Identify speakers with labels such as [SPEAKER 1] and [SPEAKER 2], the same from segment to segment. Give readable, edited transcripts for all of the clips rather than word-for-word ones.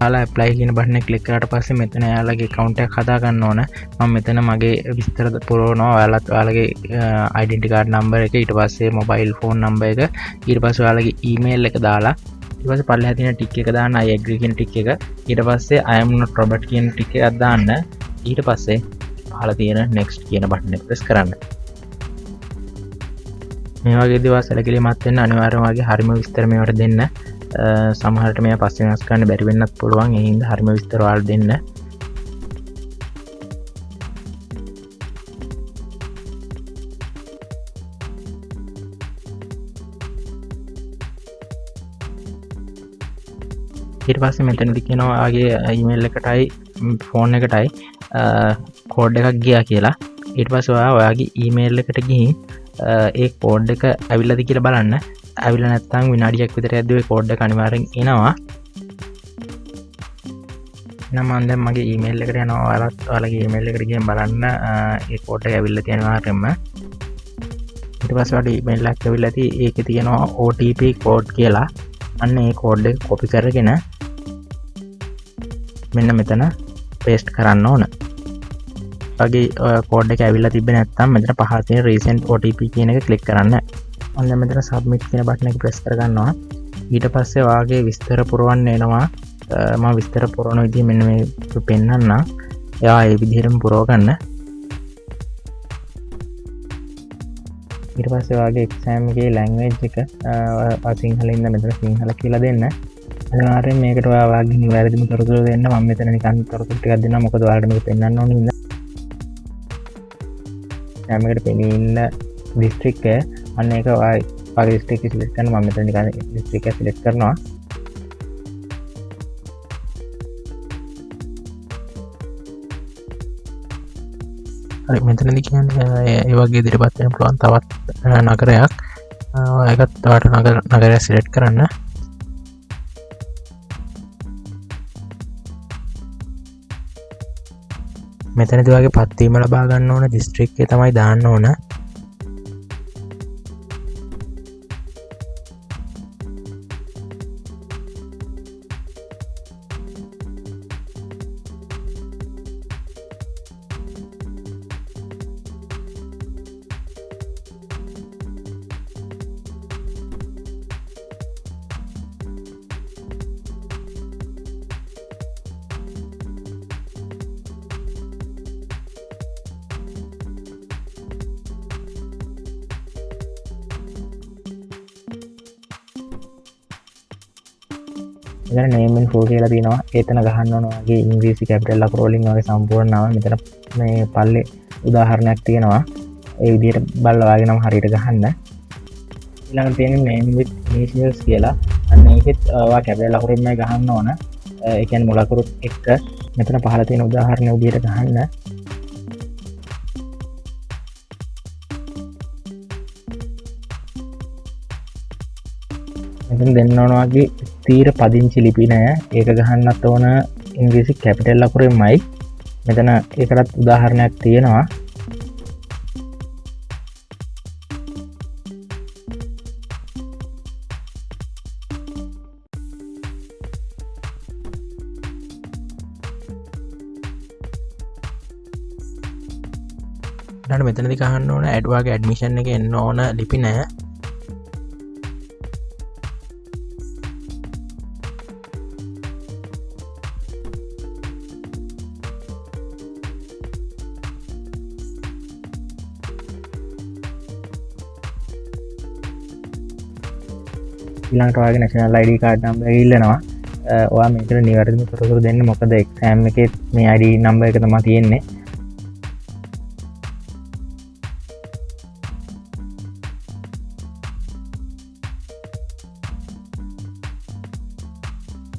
[SPEAKER 1] යාලා apply කියන button එක click කරාට පස්සේ මෙතන යාලගේ account එකක් හදා ගන්න ඕන. මම මෙතන මගේ විස්තර පුරවනවා. ඔයාලත් ඔයාලගේ identity card number එක, ඊට පස්සේ mobile phone number එක, ඊට පස්සේ ඔයාලගේ email එක දාලා, ඊට පස්සේ පල්ලෙහා තියෙන ටික් එක දාන්න, I agree කියන ටික් එක. ඊට පස්සේ I am not Robert කියන ටික් එකක් දාන්න. ඊට පස්සේ පහළ තියෙන next කියන බටන් එක press කරන්න. මේ වගේ දේවල් සැලකිලිමත් වෙන්න අනිවාර්යයෙන්ම වගේ හරිම විස්තර මේවට දෙන්න. සමහරට මේ පස්සේ වෙනස් කරන්න බැරි වෙන්නත් පුළුවන්. ඒ හින්දා හරිම විස්තර ඔයාලා දෙන්න. ඊට පස්සේ මෙතනදි කියනවා ඔයාගේ ඊමේල් එකටයි ෆෝන් එකටයි කෝඩ් එකක් ගියා කියලා. ඊට පස්සේ ඔයාගේ ඊමේල් එකට ගිහින් ඒ කෝඩ් එක ඇවිල්ලාද කියලා බලන්න. ඇවිල්ලා නැත්නම් විනාඩියක් විතර යද්දී ඔය කෝඩ් එක අනිවාර්යෙන් එනවා. එහෙනම් මම දැන් මගේ ඊමේල් එකට යනවා. ඔයාලත් ඔයාලගේ ඊමේල් එකට ගිහින් බලන්න ඒ කෝඩ් එක ඇවිල්ලා තියෙනවා අනිවාර්යෙන්ම. ඊට පස්සේ ඔයාලට ඊමේල් එකක් ඇවිල්ලා තියෙයි. ඒකේ තියෙනවා OTP කෝඩ් කියලා. අන්න ඒ කෝඩ් එක කොපි කරගෙන මෙන්න මෙතන පේස්ට් කරන්න ඕන. වගේ කෝඩ් එක ඇවිල්ලා තිබ්බේ නැත්නම් මෙතන පහළ තියෙන recent OTP කියන එක ක්ලික් කරන්න. මම දැන් මෙතන submit කියන බටන් එක press කරගන්නවා. ඊට පස්සේ ඔයාගේ විස්තර පුරවන්න එනවා. මම විස්තර පුරවන විදිහ මෙන්න මේ පෙන්නන්නම්. එයා ඒ විදිහටම පුරව ගන්න. ඊට පස්සේ ඔයාගේ exam එකේ language එක සිංහලෙන්ද මෙතන සිංහල කියලා දෙන්න. අනිවාර්යෙන් මේකට ඔයාගේ නිවැරදිම තොරතුරු දෙන්න. මම මෙතන නිකන් තොරතුරු ටිකක් දෙන්නම්. මොකද ඔයාලට මේක පෙන්වන්න ඕනේ ඉන්න. දැන් මේකට පෙනී ඉන්න district එක අන්න ඒක ඔයාගේ district එක select කරන්න. මම මෙතන නිකන් district එක select කරනවා. හරි මෙතනදී කියන්නේ ඒ වගේ ඉදිරියපත් වෙන්න පුළුවන් තවත් නගරයක්. ඒකත් තවට නගරයක් select කරන්න. මෙතනදී වගේ පත්වීම ලබා ගන්න ඕන district එක තමයි දාන්න ඕන. මෙතන name and full කියලා තියෙනවා. එතන ගහන්න ඕන වගේ ඉංග්‍රීසි කැපිටල් අකුරු වලින් වගේ සම්පූර්ණ නම. මෙතන මේ පල්ලේ උදාහරණයක් තියෙනවා. ඒ විදිහට බලලා වගේ නම හරියට ගහන්න. ඊළඟට තියෙන්නේ name with initials කියලා. අන්න ඒකෙත් ඔයා කැපිටල් අකුරුන්මයි ගහන්න ඕන. ඒ කියන්නේ මුල අකුරුත් එක්ක මෙතන පහළ තියෙන උදාහරණ විදිහට ගහන්න. මෙතන දෙන්න ඕන වගේ ස්ථීර පදිංචි ලිපි නෑ. ඒක ගහන්නත් ඕන ඉංග්‍රීසි කැපිටල් අකුරෙන්මයි. මෙතන ඒකටත් උදාහරණයක් තියෙනවා. ඊළඟට මෙතනදී ගහන්න ඕන ඇඩ් වගේ ඇඩ්මිෂන් එකේ එන්න ඕන ලිපි නෑ. ඊළඟට ඔයාගේ national ID card number එක ඉල්ලනවා. ඔයා මේකට නිවැරදිම තොරතුරු දෙන්න. මොකද exam එකේ මේ ID number එක තමයි තියෙන්නේ.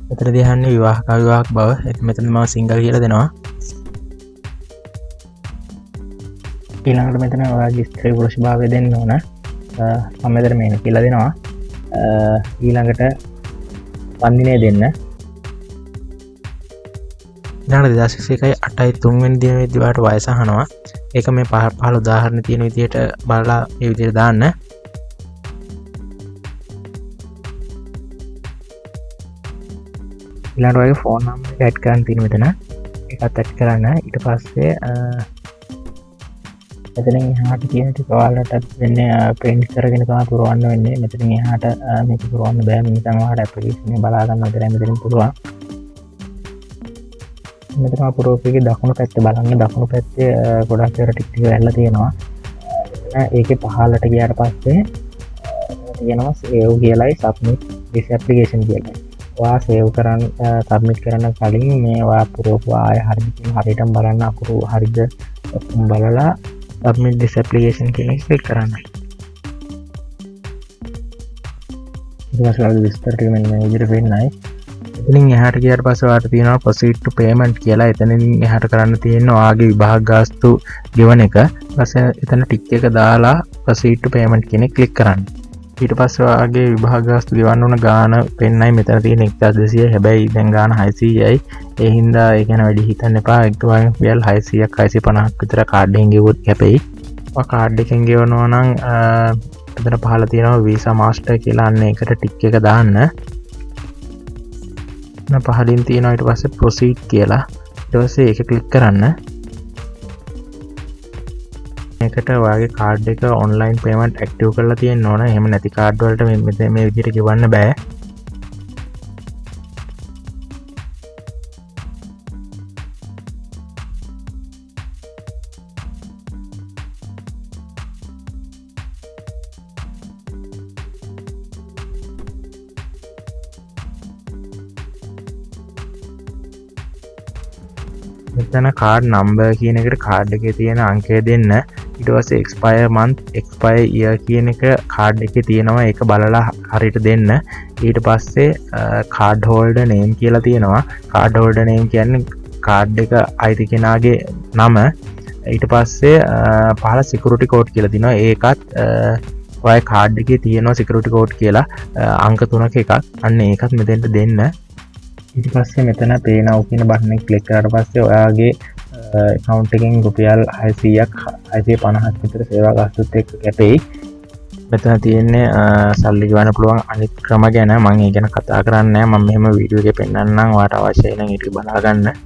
[SPEAKER 1] මෙතනදී අහන්නේ විවාහක අවිවාහක බව. ඒක මෙතන මම single කියලා දෙනවා. ඊළඟට මෙතන ඔයාගේ ස්ත්‍රී පුරුෂ භාවය දෙන්න ඕන. මම මෙතන මේක කියලා දෙනවා. ඊළඟට වන්දිනය දෙන්න. ඊළඟට 2021 8 3 වෙනි දිනේදී වාට වයස අහනවා. ඒක මේ පහළ උදාහරණ තියෙන විදිහට බලලා ඒ විදිහට දාන්න. ඊළඟට ඔයගේ ෆෝන් නම්බර් එක ඇඩ් කරන්න තියෙන මෙතන. ඒකත් ඇඩ් කරන්න. ඊට පස්සේ මෙතනින් එහාට තියෙන ටික ඔයාලට වෙන්නේ print කරගෙන තමයි පුරවන්න වෙන්නේ. මෙතනින් එහාට මේක පුරවන්න බෑ. මිනිස්සුන් ඔයාලට ඇප්ලිකේෂන් එක බලා ගන්න මෙතනින් පුළුවන්. මෙතන පුරවපේකේ දකුණු පැත්තේ බලන්න. දකුණු පැත්තේ ගොඩක් ඒවා ටික ටික වැල්ලා තියෙනවා. ඒකේ පහළට ගියාට පස්සේ තියෙනවා save කියලායි submit this application කියලා. ඔයා save කරන් submit කරන්න කලින් මේ ඔයා පුරවපුව ආය හරියටම බලන්න අකුරු හරියද ඔක්කොම බලලා submit this application කියන එක ක්ලික් කරන්න. ඊට පස්සේ ඔයාලගේ විස්තර ටික මෙන්න මේ විදිහට වෙන්නයි. එතනින් එහාට ගියාට පස්සේ ඔයාලට තියෙනවා proceed to payment කියලා. එතනින් එහාට කරන්න තියෙන්නේ ඔයාගේ විභාග ගාස්තු ගෙවන එක. ඊපස්සේ එතන ටික් එක දාලා proceed to payment කියන එක ක්ලික් කරන්න. ඊට පස්සේ ඔයාගේ විභාග ගාස්තු ගෙවන්න ඕන ගාණ පෙන්නයි මෙතන තියෙන 1200. හැබැයි දැන් ගාණ 600යි. ඒ හින්දා ඒ ගැන වැඩි හිතන්න එපා. එක්කවගේ රියල් 600ක් 650ක් විතර කාඩ් එකෙන් ගෙවුවොත් කැපෙයි. ඔය කාඩ් එකෙන් ගෙවනවා නම් එතන පහළ තියෙනවා Visa Master කියලා. අන්න ඒකට ටික් එක දාන්න. පහලින් තියෙනවා ඊට පස්සේ proceed කියලා. ඊට පස්සේ ඒක ක්ලික් කරන්න. මේකට ඔයාගේ කාඩ් එක online payment active කරලා තියෙන්න ඕන. එහෙම නැති කාඩ් වලට මේ විදිහට ගෙවන්න බෑ. මෙතන කාඩ් නම්බර් කියන එකට කාඩ් එකේ තියෙන අංකය දෙන්න. ඊට පස්සේ expire month expire year කියන එක කාඩ් එකේ තියෙනවා. ඒක බලලා හරියට දෙන්න. ඊට පස්සේ card holder name කියලා තියෙනවා. card holder name කියන්නේ කාඩ් එක අයිති කෙනාගේ නම. ඊට පස්සේ පහළ security code කියලා තියෙනවා. ඒකත් ඔය කාඩ් එකේ තියෙනවා security code කියලා අංක 3ක එකක්. අන්න ඒකත් මෙතෙන්ට දෙන්න. ඊට පස්සේ මෙතන pay now කියන බටන් එක ක්ලික් කරාට පස්සේ ඔයාගේ account එකෙන් රුපියල් 600ක් 650ක් විතර සේවා ගාස්තුත් එක්ක කැපෙයි. මෙතන තියෙන්නේ සල්ලි ගෙවන්න පුළුවන් අනිත් ක්‍රම ගැන මම ඒ ගැන කතා කරන්නේ නැහැ. මම මෙහෙම වීඩියෝ එකේ පෙන්නන්නම්. ඔයාට අවශ්‍යයි නම් ඒක බලා ගන්න.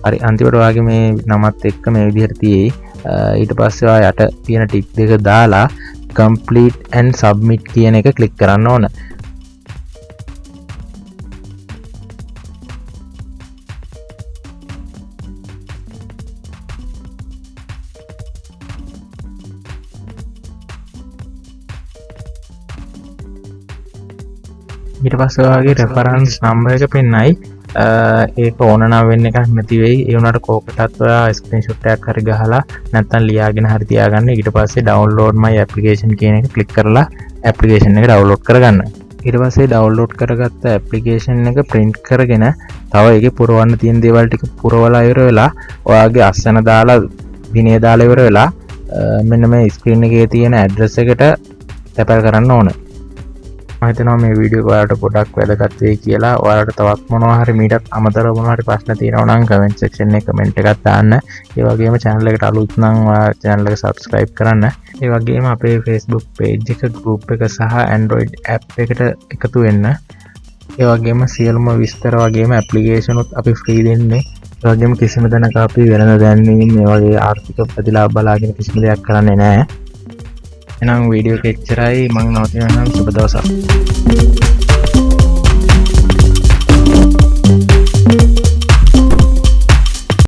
[SPEAKER 1] හරි අන්තිමට ඔයාගේ මේ නමත් එක්ක මේ විදිහට තියෙයි. ඊට පස්සේ ඔයා යට තියෙන ටික් දෙක දාලා complete and submit කියන එක ක්ලික් කරන්න ඕන. ඊට පස්සේ ඔයාගේ reference number එක පෙන්නයි. ඒක ඕන නම් වෙන්න එකක් නැති වෙයි. ඒ වුණාට කෝකටත් ඔයා ස්ක්‍රීන්ෂොට් එකක් හරි ගහලා නැත්නම් ලියාගෙන හරි තියාගන්න. ඊට පස්සේ download my application කියන එක ක්ලික් කරලා application එක download කරගන්න. ඊට පස්සේ download කරගත්ත application එක print කරගෙන තව ඒකේ පුරවන්න තියෙන දේවල් ටික පුරවලා ඉවර වෙලා ඔයාගේ අස්සන දාලා දිනේ දාලා ඉවර වෙලා මෙන්න මේ ස්ක්‍රීන් එකේ තියෙන ඇඩ්‍රස් එකට තැපල් කරන්න ඕන. මම හිතනවා මේ වීඩියෝ එක ඔයාලට පොඩක් වැදගත් වෙයි කියලා. ඔයාලට තවත් මොනවා හරි මීටත් අමතරව මොනවා හරි ප්‍රශ්න තියෙනවා නම් කමෙන්ට් සෙක්ෂන් එකේ කමෙන්ට් එකක් දාන්න. ඒ වගේම channel එකට අලුත් නම් ඔයා channel එක subscribe කරන්න. ඒ වගේම අපේ Facebook page එක group එක සහ Android app එකට එකතු වෙන්න. ඒ වගේම සියලුම විස්තර වගේම application උත් අපි free දෙන්නේ. ඒ වගේම කිසිම තැනක අපි වෙනද දැන්වීම මේ වගේ ආර්ථික ප්‍රතිලාභ බලාගෙන කිසිම දෙයක් කරන්නේ නැහැ. එහෙනම් වීඩියෝ එක එච්චරයි. මම නවතිනවා නම් සුබ දවසක්.